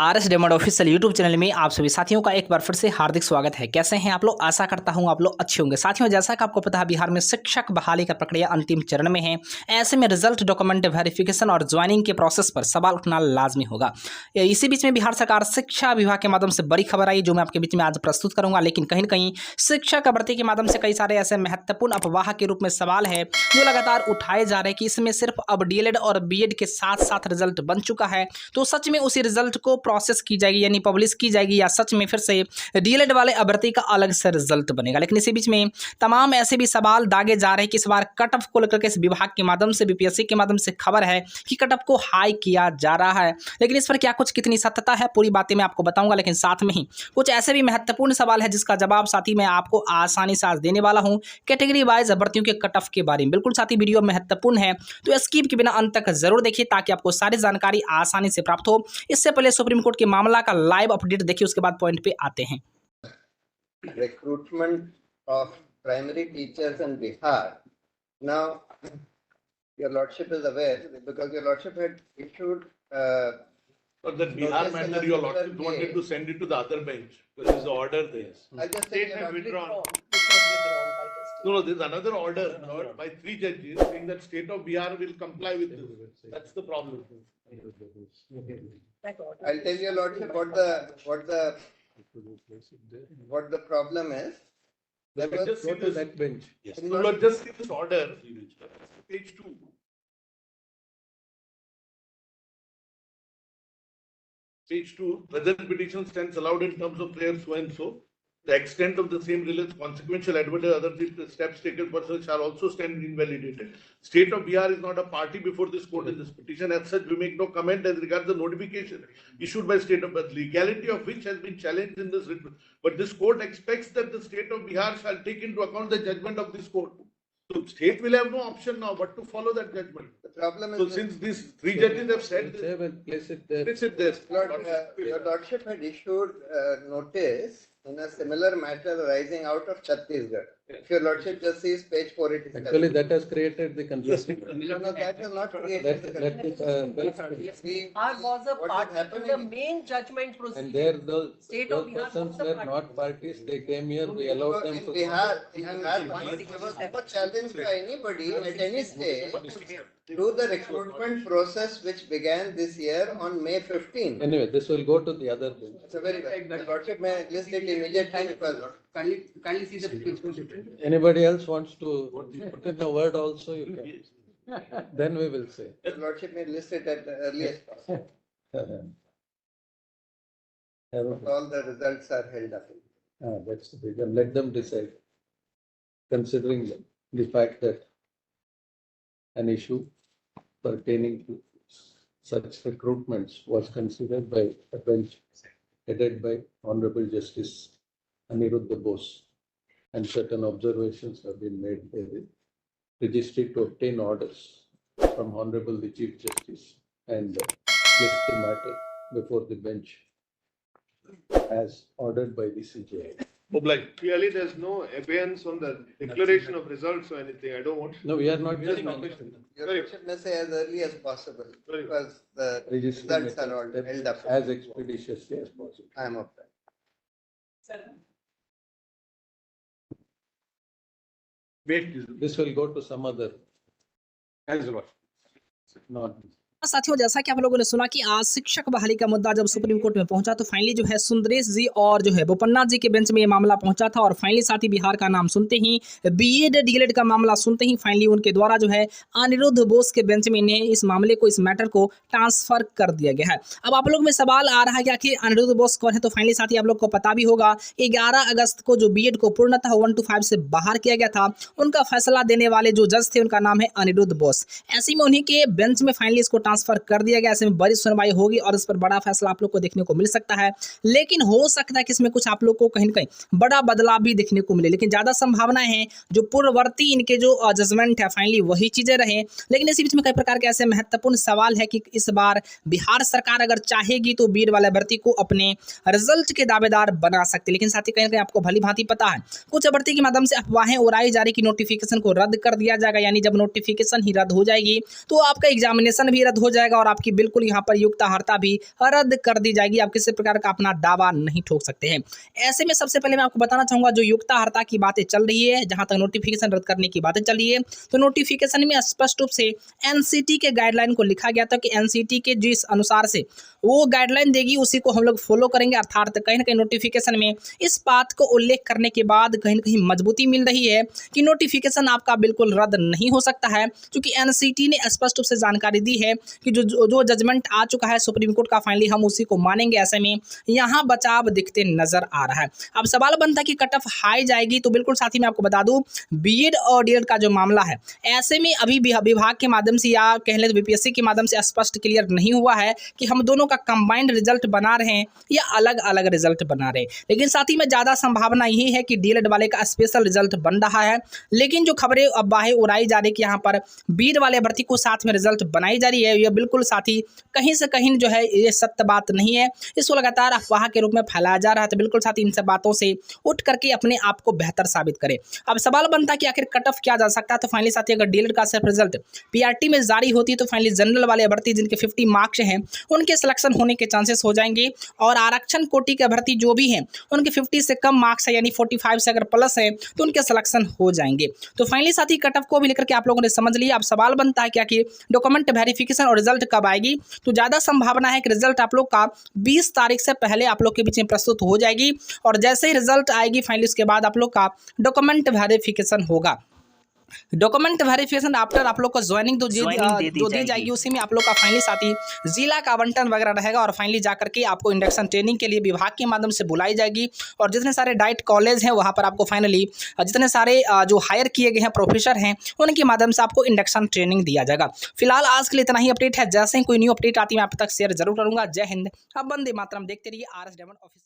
RS डेमोड official YouTube channel में आप सभी साथियों का एक बार फिर से हार्दिक स्वागत है। कैसे हैं आप लोग? आशा करता हूं आप लोग अच्छे होंगे। साथियों, जैसा कि आपको पता है, बिहार में शिक्षक बहाली का प्रक्रिया अंतिम चरण में है। ऐसे में रिजल्ट, डॉक्यूमेंट वेरिफिकेशन और ज्वाइनिंग के प्रोसेस पर सवाल उठना लाजमी होगा। इसी बीच में बिहार सरकार शिक्षा विभाग के माध्यम से बड़ी खबर आई, जो मैं आपके बीच में आज प्रस्तुत करूंगा। लेकिन कहीं ना कहीं शिक्षा का भर्ती के माध्यम से कई सारे ऐसे महत्वपूर्ण अफवाह के रूप में सवाल है जो लगातार उठाए जा रहे हैं कि इसमें सिर्फ अब डीएलएड और बीएड के साथ साथ रिजल्ट बन चुका है, तो सच में उसी रिजल्ट को प्रोसेस की जाएगी यानी पब्लिश की जाएगी, या सच में फिर से डीएलएड वाले अभ्यर्थी का अलग से रिजल्ट बनेगा। लेकिन इसी बीच में तमाम ऐसे भी सवाल दागे जा रहे हैं कि इस बार कट ऑफ को लेकर के इस विभाग के माध्यम से, बीपीएससी के माध्यम से खबर है कि कट ऑफ को हाई किया जा रहा है। लेकिन इस पर क्या कुछ कितनी सत्यता है, पूरी बातें मैं आपको बताऊंगा। लेकिन साथ में ही कुछ ऐसे भी महत्वपूर्ण सवाल है जिसका जवाब साथी मैं आपको आसानी से आज देने वाला हूं, कैटेगरी वाइज अभ्यर्थियों के कट ऑफ के बारे में। बिल्कुल साथी, वीडियो महत्वपूर्ण है तो स्किप के बिना अंत तक जरूर देखिए ताकि आपको सारी जानकारी आसानी से प्राप्त हो। इससे पहले सुप्रीम कोर्ट के मामला का लाइव अपडेट देखिए, उसके बाद पॉइंट पे आते हैं। Recruitment of primary teachers in Bihar. Now, your lordship is aware because your lordship had issued. But that Bihar matter, your lordship wanted to send it to the other bench because there's an order there. I'll just say State your have lordship- withdrawn. No, there's another order by 3 judges saying that state of Bihar will comply with this. That's the problem. I'll tell your lordship what the problem is. There was- Just see this. that bench. Yes. No, Lord, just see this order. Page 2. Page 2, whether petition stands allowed in terms of prayer so and so, the extent of the same relates consequential adverse other steps taken pursuant shall also stand invalidated. State of Bihar is not a party before this court in this petition. As such, we make no comment as regards the notification issued by state of Bihar, legality of which has been challenged in this written. But this court expects that the state of Bihar shall take into account the judgment of this court. So state will have no option now but to follow that judgment. The problem So is, since these 3 judges have said this, Place it there. place it there. your lordship had issued notice in a similar matter arising out of Chhattisgarh. If your lordship just sees page 487. Actually, that has created the confusion. No, that has not created the That is, We- Ours was a what part is happening in the in- main judgment and procedure. there those State of Bihar persons was the were party. not parties, they came here, we allowed them In to. Bihar, there was no challenge by anybody at any stage to the recruitment process which began this year on May 15. Anyway, this will go to the other bench. So very well. The lordship may list it immediately because Kindly see the page. Anybody else wants to put in a word also, you can. Then we will say. the lordship may list it at the earliest possible. All the results are held up. That's the reason. Let them decide. Considering the fact that an issue pertaining to such recruitments was considered by a bench headed by Honorable Justice Aniruddha Bose, and certain observations have been made by the registry to obtain orders from Honorable the Chief Justice and place the matter before the bench as ordered by the CJI. Obliged. Clearly, there's no abeyance on the declaration of results or anything. I don't want. No, we are not just Your lordship may say as early as possible Very because the registry results are all matter held up. as expeditiously as possible. I am of that. Wait, This will go to some other, not. साथियों, जैसा कि आप लोगों ने सुना कि आज शिक्षक बहाली का मुद्दा जब सुप्रीम कोर्ट में पहुंचा तो फाइनली जो है सुंदरेश जी और जो है बोपन्ना जी के बेंच में ये मामला पहुंचा था। और फाइनली साथी बिहार का नाम सुनते ही, बीएड डीएलएड का मामला सुनते ही फाइनली उनके द्वारा जो है अनिरुद्ध बोस के बेंच में इन्हें इस मामले को, इस मैटर को ट्रांसफर कर दिया गया है। अब आप लोग में सवाल आ रहा है कि आखिर अनिरुद्ध बोस कौन है। तो फाइनली साथी आप लोग को पता भी होगा 11 अगस्त को जो बीएड को पूर्णतः 1 to 5 से बाहर किया गया था, उनका फैसला देने वाले जो जज थे उनका नाम है अनिरुद्ध बोस। ऐसे में उन्हीं के बेंच में फाइनली इसको ट्रांसफर कर दिया गया। ऐसे में बड़ी सुनवाई होगी और इस पर बड़ा फैसला आप लोग को देखने को मिल सकता है। लेकिन हो सकता है कि इसमें कुछ आप लोग को कहीं न कहीं बड़ा बदलाव भी देखने को मिले, लेकिन ज्यादा संभावना है जो पूर्ववर्ती इनके जो जजमेंट है फाइनली वही चीजें रहे। लेकिन इसी बीच में कई प्रकार के ऐसे महत्वपूर्ण सवाल है कि इस बार बिहार सरकार अगर चाहेगी तो बीएड वाले भर्ती को अपने रिजल्ट के दावेदार बना सकती है। लेकिन साथ ही कहीं ना कहीं आपको भली भांति पता है कुछ भर्ती के माध्यम से अफवाहें उड़ाई जा रही कि नोटिफिकेशन को रद्द कर दिया जाएगा, यानी जब नोटिफिकेशन ही रद्द हो जाएगी तो आपका एग्जामिनेशन भी रद्द हो जाएगा और आपकी बिल्कुल यहाँ पर युक्त अर्हता भी रद्द कर दी जाएगी। आप किसी प्रकार का अपना दावा नहीं ठोक सकते हैं। ऐसे में सबसे पहले मैं आपको बताना चाहूँगा, जो युक्त अर्हता की बातें चल रही है, जहाँ तक नोटिफिकेशन रद्द करने की बातें चल रही है, तो नोटिफिकेशन में स्पष्ट रूप से एनसीटी के गाइडलाइन को लिखा गया था कि एनसीटी के जिस अनुसार से वो गाइडलाइन देगी उसी को हम लोग फॉलो करेंगे। अर्थात कहीं ना कहीं नोटिफिकेशन में इस बात को उल्लेख करने के बाद कहीं ना कहीं मजबूती मिल रही है कि नोटिफिकेशन आपका बिल्कुल रद्द नहीं हो सकता है, क्योंकि एनसीटी ने स्पष्ट रूप से जानकारी दी है कि जो जजमेंट आ चुका है सुप्रीम कोर्ट का, फाइनली हम उसी को मानेंगे। ऐसे में यहाँ बचाव दिखते नजर आ रहा है। अब सवाल बनता है कि कट ऑफ हाई जाएगी, तो बिल्कुल साथ ही मैं आपको बता दूं, बीएड और डीएड का जो मामला है, ऐसे में अभी विभाग के माध्यम से या कह लें तो बीपीएससी के माध्यम से स्पष्ट क्लियर नहीं हुआ है कि हम दोनों का कंबाइंड रिजल्ट बना रहे हैं या अलग अलग रिजल्ट बना रहे हैं। लेकिन साथ ही में ज़्यादा संभावना यही है कि डीएड वाले का स्पेशल रिजल्ट बन रहा है। लेकिन जो खबरें अब बाहर उड़ाई जा रही कि यहाँ पर बीएड वाले भर्ती को साथ में रिजल्ट बनाई जा रही है, यह बिल्कुल साथ ही कहीं से कहीं जो है ये सत्य बात नहीं है। इसको लगातार अफवाह के रूप में फैलाया जा रहा है। तो बिल्कुल साथ ही इन सब बातों से उठ करके अपने आप को बेहतर साबित करें। अब सवाल बनता है कि आखिर कट ऑफ क्या जा सकता है। तो फाइनली साथी अगर डीएड का सिर्फ रिजल्ट पीआरटी में जारी होती है तो फाइनली जनरल वाले अभ्यर्थी जिनके 50 मार्क्स हैं उनके सिलेक्शन होने के चांसेस हो जाएंगे, और आरक्षण कोटि के अभ्यर्थी जो भी हैं उनके 50 से कम मार्क्स है यानी 45 से अगर प्लस है तो उनके सिलेक्शन हो जाएंगे। तो फाइनली साथी कट ऑफ को भी लेकर के आप लोगों ने समझ लिया। अब सवाल बनता है क्या कि डॉक्यूमेंट वेरिफिकेशन और रिजल्ट कब आएगी। तो ज़्यादा संभावना है कि रिजल्ट आप लोग का 20 तारीख से पहले आप लोग के बीच में प्रस्तुत हो जाएगी, और जैसे ही रिजल्ट आएगी फाइनली उसके बाद आप लोग का डॉक्यूमेंट वेरिफिकेशन होगा। डॉक्यूमेंट वेरिफिकेशन आफ्टर आप लोग को ज्वाइनिंग दी जाएगी, उसी में आप लोग का फाइनली साथी जिला का आवंटन वगैरह रहेगा, और फाइनली जाकर के आपको इंडक्शन ट्रेनिंग के लिए विभाग के माध्यम से बुलाई जाएगी। और जितने सारे डाइट कॉलेज हैं वहाँ पर आपको फाइनली जितने सारे जो हायर किए गए हैं प्रोफेसर हैं उनके माध्यम से आपको इंडक्शन ट्रेनिंग दिया जाएगा। फिलहाल आज के लिए इतना ही अपडेट है। जैसे ही कोई न्यू अपडेट आती है मैं आप तक शेयर जरूर करूँगा। जय हिंद। अब वंदे मातरम। देखते रहिए RS डायमंड ऑफिस।